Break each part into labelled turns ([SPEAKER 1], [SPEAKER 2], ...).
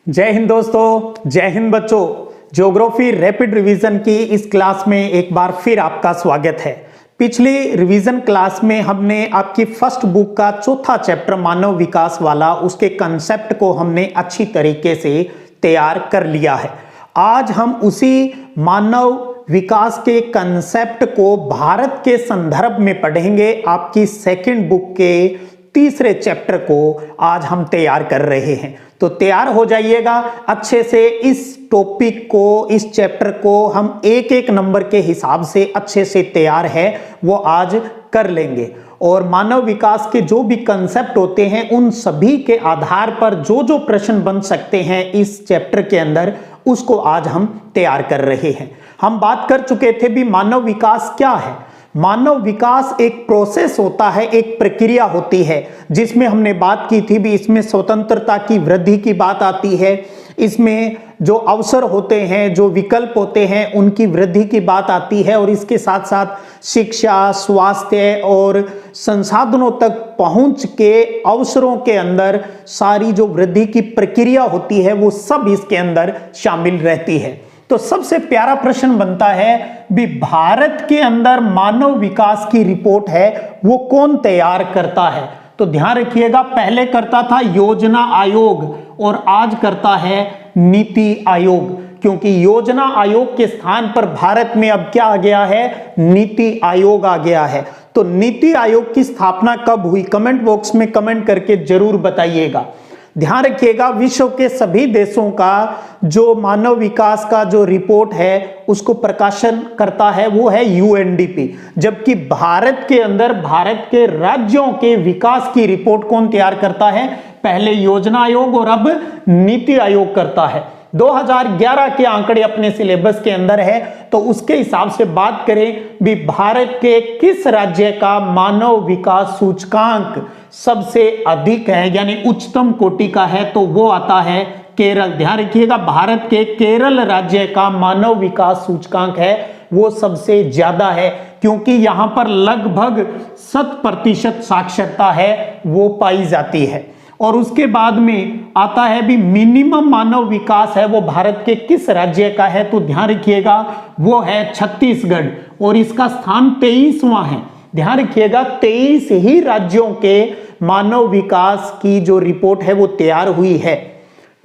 [SPEAKER 1] जय हिंद दोस्तों, जय हिंद बच्चों। ज्योग्राफी रैपिड रिवीजन की इस क्लास में एक बार फिर आपका स्वागत है। पिछली रिवीजन क्लास में हमने आपकी फर्स्ट बुक का चौथा चैप्टर मानव विकास वाला उसके कंसेप्ट को हमने अच्छी तरीके से तैयार कर लिया है। आज हम उसी मानव विकास के कंसेप्ट को भारत के संदर्भ में पढ़ेंगे। आपकी सेकंड बुक के तीसरे चैप्टर को आज हम तैयार कर रहे हैं, तो तैयार हो जाइएगा अच्छे से। इस टॉपिक को, इस चैप्टर को हम एक एक नंबर के हिसाब से अच्छे से तैयार है वो आज कर लेंगे। और मानव विकास के जो भी कंसेप्ट होते हैं उन सभी के आधार पर जो जो प्रश्न बन सकते हैं इस चैप्टर के अंदर, उसको आज हम तैयार कर रहे हैं। हम बात कर चुके थे भी मानव विकास क्या है। मानव विकास एक प्रोसेस होता है, एक प्रक्रिया होती है जिसमें हमने बात की थी भी इसमें स्वतंत्रता की वृद्धि की बात आती है, इसमें जो अवसर होते हैं, जो विकल्प होते हैं उनकी वृद्धि की बात आती है, और इसके साथ साथ शिक्षा, स्वास्थ्य और संसाधनों तक पहुंच के अवसरों के अंदर सारी जो वृद्धि की प्रक्रिया होती है वो सब इसके अंदर शामिल रहती है। तो सबसे प्यारा प्रश्न बनता है भी भारत के अंदर मानव विकास की रिपोर्ट है वो कौन तैयार करता है। तो ध्यान रखिएगा, पहले करता था योजना आयोग और आज करता है नीति आयोग, क्योंकि योजना आयोग के स्थान पर भारत में अब क्या आ गया है, नीति आयोग आ गया है। तो नीति आयोग की स्थापना कब हुई, कमेंट बॉक्स में कमेंट करके जरूर बताइएगा। ध्यान रखिएगा, विश्व के सभी देशों का जो मानव विकास का जो रिपोर्ट है उसको प्रकाशन करता है वो है यूएनडीपी, जबकि भारत के अंदर भारत के राज्यों के विकास की रिपोर्ट कौन तैयार करता है, पहले योजना आयोग और अब नीति आयोग करता है। 2011 के आंकड़े अपने सिलेबस के अंदर है, तो उसके हिसाब से बात करें भी भारत के किस राज्य का मानव विकास सूचकांक सबसे अधिक है यानी उच्चतम कोटि का है, तो वो आता है केरल। ध्यान रखिएगा, भारत के केरल राज्य का मानव विकास सूचकांक है वो सबसे ज्यादा है, क्योंकि यहां पर लगभग 100% साक्षरता है वो पाई जाती है। और उसके बाद में आता है भी मिनिमम मानव विकास है वो भारत के किस राज्य का है, तो ध्यान रखिएगा वो है छत्तीसगढ़ और इसका स्थान 23वां है। ध्यान रखिएगा 23 ही राज्यों के मानव विकास की जो रिपोर्ट है वो तैयार हुई है।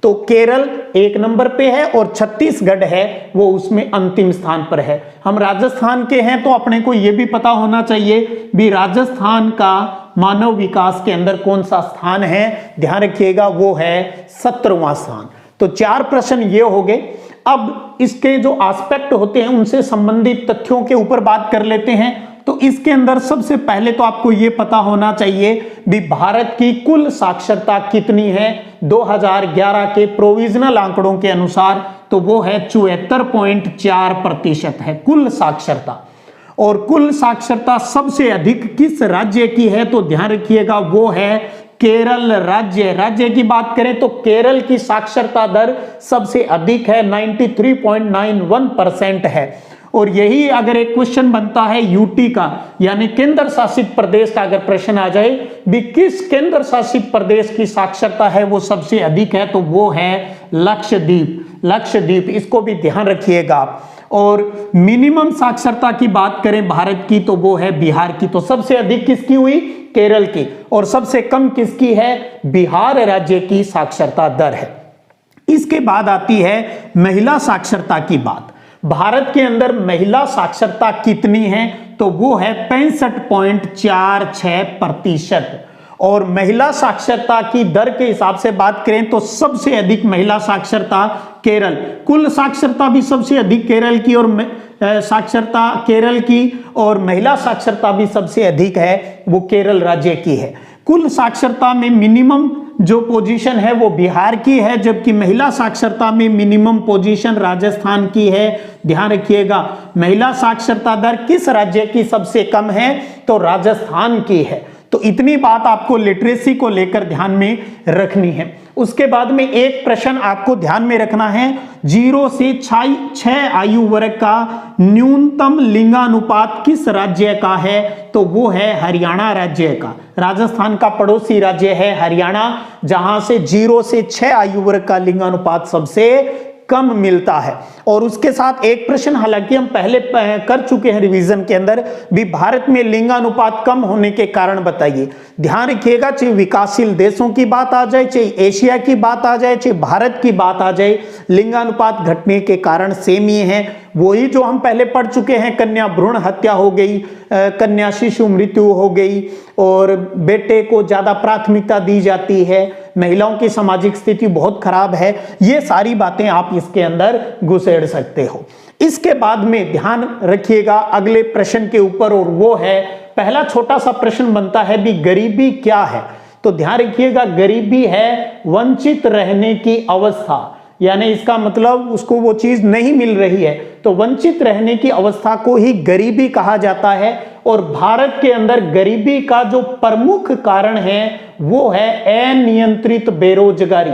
[SPEAKER 1] तो केरल एक नंबर पे है और छत्तीसगढ़ है वो उसमें अंतिम स्थान पर है। हम राजस्थान के हैं तो अपने को यह भी पता होना चाहिए भी राजस्थान का मानव विकास के अंदर कौन सा स्थान है, ध्यान रखिएगा वो है 17वां स्थान। तो 4 प्रश्न ये हो गए। अब इसके जो एस्पेक्ट होते हैं उनसे संबंधित तथ्यों के ऊपर बात कर लेते हैं। तो इसके अंदर सबसे पहले तो आपको यह पता होना चाहिए भी भारत की कुल साक्षरता कितनी है 2011 के प्रोविजनल आंकड़ों के अनुसार, तो वो है 74.4% है कुल साक्षरता। और कुल साक्षरता सबसे अधिक किस राज्य की है, तो ध्यान रखिएगा वो है केरल राज्य। राज्य की बात करें तो केरल की साक्षरता दर सबसे अधिक है, 93.91% है। और यही अगर एक क्वेश्चन बनता है यूटी का यानी केंद्र शासित प्रदेश का, अगर प्रश्न आ जाए भी किस केंद्र शासित प्रदेश की साक्षरता है वो सबसे अधिक है, तो वो है लक्षद्वीप। लक्षद्वीप, इसको भी ध्यान रखिएगा आप। और मिनिमम साक्षरता की बात करें भारत की तो वो है बिहार की। तो सबसे अधिक किसकी हुई, केरल की, और सबसे कम किसकी है, बिहार राज्य की साक्षरता दर है। इसके बाद आती है महिला साक्षरता की बात। भारत के अंदर महिला साक्षरता कितनी है, तो वो है 65.46%। और महिला साक्षरता की दर के हिसाब से बात करें तो सबसे अधिक महिला साक्षरता केरल, कुल साक्षरता भी सबसे अधिक केरल की और साक्षरता केरल की, और महिला साक्षरता भी सबसे अधिक है वो केरल राज्य की है। कुल साक्षरता में मिनिमम जो पोजीशन है वो बिहार की है, जबकि महिला साक्षरता में मिनिमम पोजीशन राजस्थान की है। ध्यान रखिएगा, महिला साक्षरता दर किस राज्य की सबसे कम है, तो राजस्थान की है। तो इतनी बात आपको लिटरेसी को लेकर ध्यान में रखनी है। उसके बाद में एक प्रश्न आपको ध्यान में रखना है, 0 से 6 आयु वर्ग का न्यूनतम लिंगानुपात किस राज्य का है? तो वो है हरियाणा राज्य का। राजस्थान का पड़ोसी राज्य है हरियाणा, जहां से 0 से 6 आयु वर्ग का लिंगानुपात सबसे कम मिलता है। और उसके साथ एक प्रश्न हालांकि हम पहले कर चुके हैं रिवीजन के अंदर भी, भारत में लिंगानुपात कम होने के कारण बताइए। ध्यान रखिएगा, चाहे विकासशील देशों की बात आ जाए, चाहे एशिया की बात आ जाए, चाहे भारत की बात आ जाए, लिंगानुपात घटने के कारण सेम ही है। वही जो हम पहले पढ़ चुके हैं, कन्या भ्रूण हत्या हो गई, कन्या शिशु मृत्यु हो गई, और बेटे को ज्यादा प्राथमिकता दी जाती है, महिलाओं की सामाजिक स्थिति बहुत खराब है। ये सारी बातें आप इसके अंदर घुसेड़ सकते हो। इसके बाद में ध्यान रखिएगा अगले प्रश्न के ऊपर, और वो है पहला छोटा सा प्रश्न बनता है भी, गरीबी क्या है? तो ध्यान रखिएगा, गरीबी है वंचित रहने की अवस्था, यानी इसका मतलब उसको वो चीज नहीं मिल रही है, तो वंचित रहने की अवस्था को ही गरीबी कहा जाता है। और भारत के अंदर गरीबी का जो प्रमुख कारण है वो है अनियंत्रित बेरोजगारी।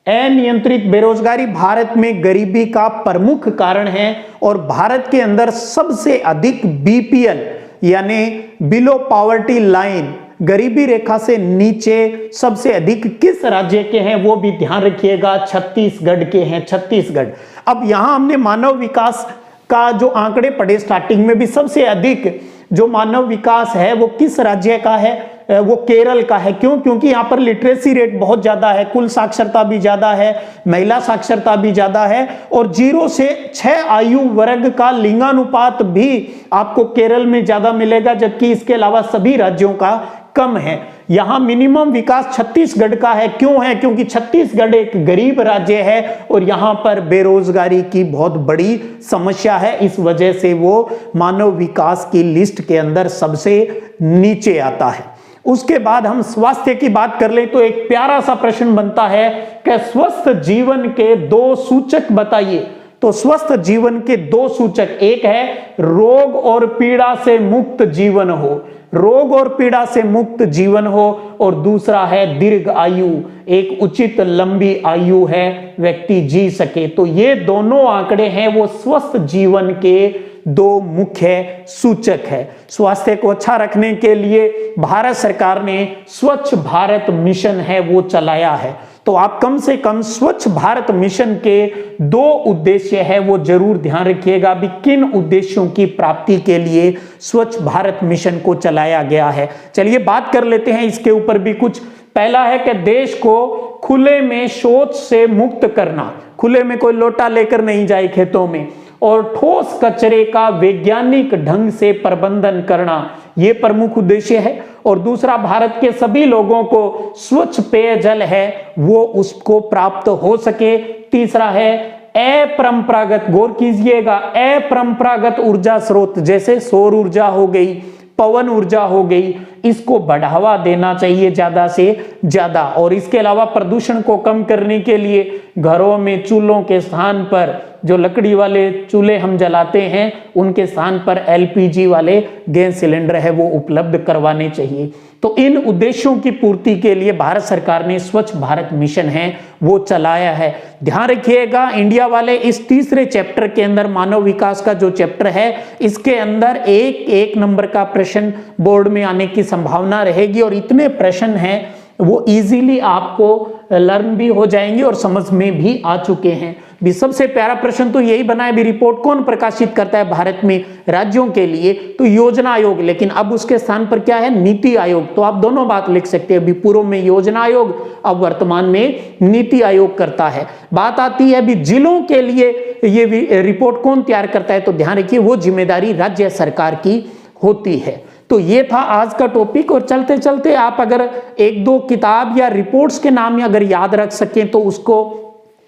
[SPEAKER 1] अनियंत्रित बेरोजगारी भारत में गरीबी का प्रमुख कारण है। और भारत के अंदर सबसे अधिक बीपीएल यानी बिलो पॉवर्टी लाइन, गरीबी रेखा से नीचे सबसे अधिक किस राज्य के हैं? वो भी ध्यान रखिएगा, छत्तीसगढ़ के हैं, छत्तीसगढ़। अब यहां हमने मानव विकास का जो आंकड़े पढ़े स्टार्टिंग में भी, सबसे अधिक जो मानव विकास है वो किस राज्य का है? वो केरल का है। क्यों? क्योंकि यहाँ पर लिटरेसी रेट बहुत ज्यादा है, कुल साक्षरता भी ज्यादा है, महिला साक्षरता भी ज्यादा है, और 0 से 6 आयु वर्ग का लिंगानुपात भी आपको केरल में ज्यादा मिलेगा, जबकि इसके अलावा सभी राज्यों का कम है। यहां मिनिमम विकास छत्तीसगढ़ का है। क्यों है? क्योंकि छत्तीसगढ़ एक गरीब राज्य है और यहां पर बेरोजगारी की बहुत बड़ी समस्या है, इस वजह से वो मानव विकास की लिस्ट के अंदर सबसे नीचे आता है। उसके बाद हम स्वास्थ्य की बात कर लें तो एक प्यारा सा प्रश्न बनता है कि स्वस्थ जीवन के 2 सूचक बताइए। तो स्वस्थ जीवन के 2 सूचक, एक है रोग और पीड़ा से मुक्त जीवन हो, रोग और पीड़ा से मुक्त जीवन हो, और दूसरा है दीर्घ आयु, एक उचित लंबी आयु है, व्यक्ति जी सके। तो ये दोनों आंकड़े हैं वो स्वस्थ जीवन के 2 मुख्य सूचक है। स्वास्थ्य को अच्छा रखने के लिए भारत सरकार ने स्वच्छ भारत मिशन है वो चलाया है। तो आप कम से कम स्वच्छ भारत मिशन के 2 उद्देश्य है वो जरूर ध्यान रखिएगा भी, किन उद्देश्यों की प्राप्ति के लिए स्वच्छ भारत मिशन को चलाया गया है। चलिए बात कर लेते हैं इसके ऊपर भी कुछ। पहला है कि देश को खुले में शौच से मुक्त करना, खुले में कोई लोटा लेकर नहीं जाए खेतों में, और ठोस कचरे का वैज्ञानिक ढंग से प्रबंधन करना, यह प्रमुख उद्देश्य है। और दूसरा, भारत के सभी लोगों को स्वच्छ पेयजल है वो उसको प्राप्त हो सके। तीसरा है अपरंपरागत, गौर कीजिएगा, अपरंपरागत ऊर्जा स्रोत जैसे सौर ऊर्जा हो गई, पवन ऊर्जा हो गई, इसको बढ़ावा देना चाहिए ज्यादा से ज्यादा। और इसके अलावा प्रदूषण को कम करने के लिए घरों में चूल्हों के स्थान पर, जो लकड़ी वाले चूल्हे हम जलाते हैं उनके स्थान पर एलपीजी वाले गैस सिलेंडर है वो उपलब्ध करवाने चाहिए। तो इन उद्देश्यों की पूर्ति के लिए भारत सरकार ने स्वच्छ भारत मिशन है वो चलाया है। ध्यान रखिएगा, इंडिया वाले इस तीसरे चैप्टर के अंदर, मानव विकास का जो चैप्टर है, इसके अंदर एक नंबर का प्रश्न बोर्ड में आने की संभावना रहेगी। और इतने प्रश्न हैं वो इजीली आपको लर्न भी हो जाएंगे और समझ में भी आ चुके हैं भी। सबसे प्यारा प्रश्न तो यही बना है भी, रिपोर्ट कौन प्रकाशित करता है भारत में राज्यों के लिए? तो योजना आयोग, लेकिन अब उसके स्थान पर क्या है? नीति आयोग। तो आप दोनों बात लिख सकते हैं, अभी पूर्व में योजना आयोग, अब वर्तमान में नीति आयोग करता है। बात आती है भी जिलों के लिए ये रिपोर्ट कौन तैयार करता है? तो ध्यान रखिए वो जिम्मेदारी राज्य सरकार की होती है। तो ये था आज का टॉपिक। और चलते चलते आप अगर 1-2 किताब या रिपोर्ट्स के नाम अगर याद रख सकें तो उसको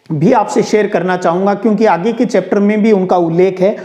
[SPEAKER 1] भी आपसे शेयर करना चाहूंगा, क्योंकि आगे के चैप्टर में भी उनका उल्लेख है।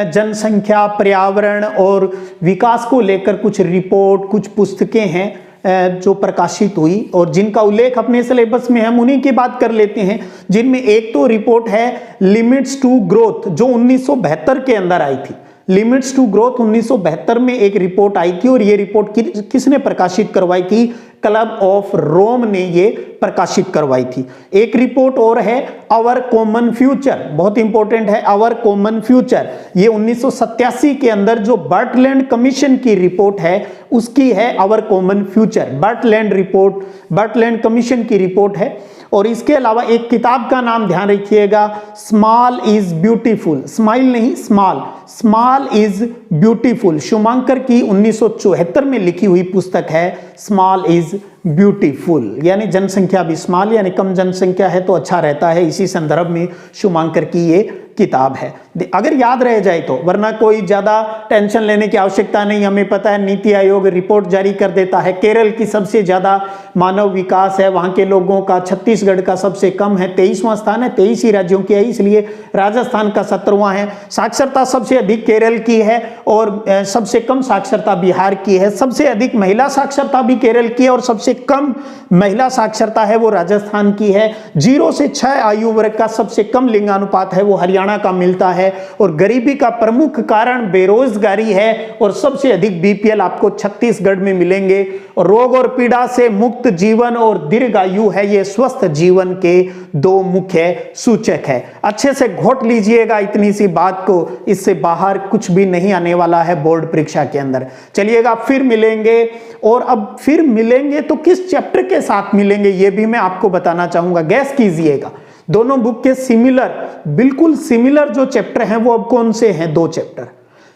[SPEAKER 1] जनसंख्या, पर्यावरण और विकास को लेकर कुछ रिपोर्ट, कुछ पुस्तकें हैं जो प्रकाशित हुई और जिनका उल्लेख अपने सिलेबस में, हम उन्हीं की बात कर लेते हैं। जिनमें एक तो रिपोर्ट है लिमिट्स टू ग्रोथ, जो 1972 के अंदर आई थी। लिमिट्स टू ग्रोथ 1972 में एक रिपोर्ट आई थी, और ये रिपोर्ट किसने प्रकाशित करवाई थी? क्लब ऑफ रोम ने ये प्रकाशित करवाई थी। एक रिपोर्ट और है आवर कॉमन फ्यूचर, बहुत इंपॉर्टेंट है आवर कॉमन फ्यूचर। ये 1987 के अंदर जो बर्टलैंड कमीशन की रिपोर्ट है उसकी है आवर कॉमन फ्यूचर। बर्टलैंड कमीशन की रिपोर्ट है। और इसके अलावा एक किताब का नाम ध्यान रखिएगा, स्मॉल इज ब्यूटीफुल, स्माइल नहीं स्मॉल, स्मॉल इज ब्यूटीफुल, शुमांकर की 1974 में लिखी हुई पुस्तक है स्मॉल इज ब्यूटीफुल। यानी जनसंख्या भी स्मॉल यानी कम जनसंख्या है तो अच्छा रहता है, इसी संदर्भ में शुमांकर की ये किताब है। अगर याद रह जाए तो, वरना कोई ज्यादा टेंशन लेने की आवश्यकता नहीं। हमें पता है नीति आयोग रिपोर्ट जारी कर देता है, केरल की सबसे ज्यादा मानव विकास है, वहां के लोगों का, छत्तीसगढ़ का सबसे कम है, 23वां स्थान है, 23 ही राज्यों की है, इसलिए राजस्थान का 17वां है। साक्षरता सबसे अधिक केरल की है और सबसे कम साक्षरता बिहार की है। सबसे अधिक महिला साक्षरता भी केरल की है और सबसे कम महिला साक्षरता है वो राजस्थान की है। 0 से 6 आयु वर्ग का सबसे कम लिंगानुपात है वो हरियाणा का मिलता है। और गरीबी का प्रमुख कारण बेरोजगारी है और सबसे अधिक बीपीएल आपको छत्तीसगढ़ में मिलेंगे। और रोग और पीड़ा से मुक्त जीवन और दीर्घायु है ये स्वस्थ जीवन के 2 मुख्य सूचक है। अच्छे से घोट लीजिएगा इतनी सी बात को, इससे बाहर कुछ भी नहीं आने वाला है बोर्ड परीक्षा के अंदर। चलिएगा फिर मिलेंगे, और अब फिर मिलेंगे तो किस चैप्टर के साथ मिलेंगे ये भी मैं आपको बताना चाहूंगा। गैस कीजिएगा, दोनों बुक के सिमिलर, बिल्कुल सिमिलर जो चैप्टर हैं वो अब कौन से हैं? 2 चैप्टर।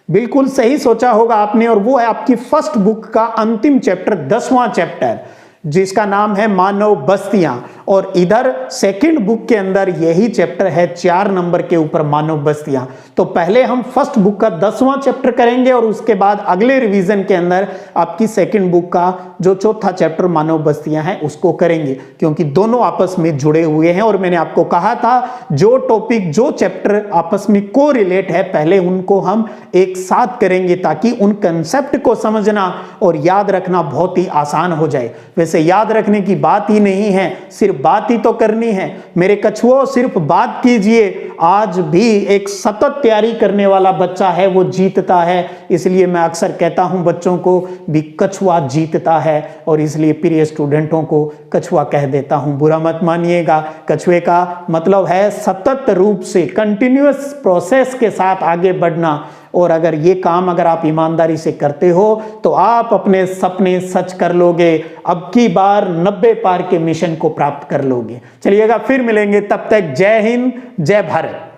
[SPEAKER 1] बिल्कुल सही सोचा होगा आपने, और वो है आपकी फर्स्ट बुक का अंतिम चैप्टर, 10वां चैप्टर, जिसका नाम है मानव बस्तियां। और इधर सेकंड बुक के अंदर यही चैप्टर है 4 नंबर के ऊपर, मानव बस्तियां। तो पहले हम फर्स्ट बुक का 10वां चैप्टर करेंगे और उसके बाद अगले रिवीजन के अंदर आपकी सेकंड बुक का जो 4था चैप्टर मानव बस्तियां है उसको करेंगे, क्योंकि दोनों आपस में जुड़े हुए हैं। और मैंने आपको कहा था जो टॉपिक, जो चैप्टर आपस में को रिलेट है, पहले उनको हम एक साथ करेंगे ताकि उन कंसेप्ट को समझना और याद रखना बहुत ही आसान हो जाए। वैसे याद रखने की बात ही नहीं है, सिर्फ बात ही तो करनी है। मेरे कछुओं, सिर्फ बात कीजिए। आज भी एक सतत तैयारी करने वाला बच्चा है वो जीतता है। इसलिए मैं अक्सर कहता हूं बच्चों को भी कछुआ जीतता है, और इसलिए प्रिय स्टूडेंटों को कछुआ कह देता हूं, बुरा मत मानिएगा। कछुए का मतलब है सतत रूप से, कंटिन्यूअस प्रोसेस के साथ आगे बढ़ना। और अगर ये काम अगर आप ईमानदारी से करते हो तो आप अपने सपने सच कर लोगे, अब की बार 90 पार के मिशन को प्राप्त कर लोगे। चलिएगा फिर मिलेंगे, तब तक जय हिंद, जय भारत।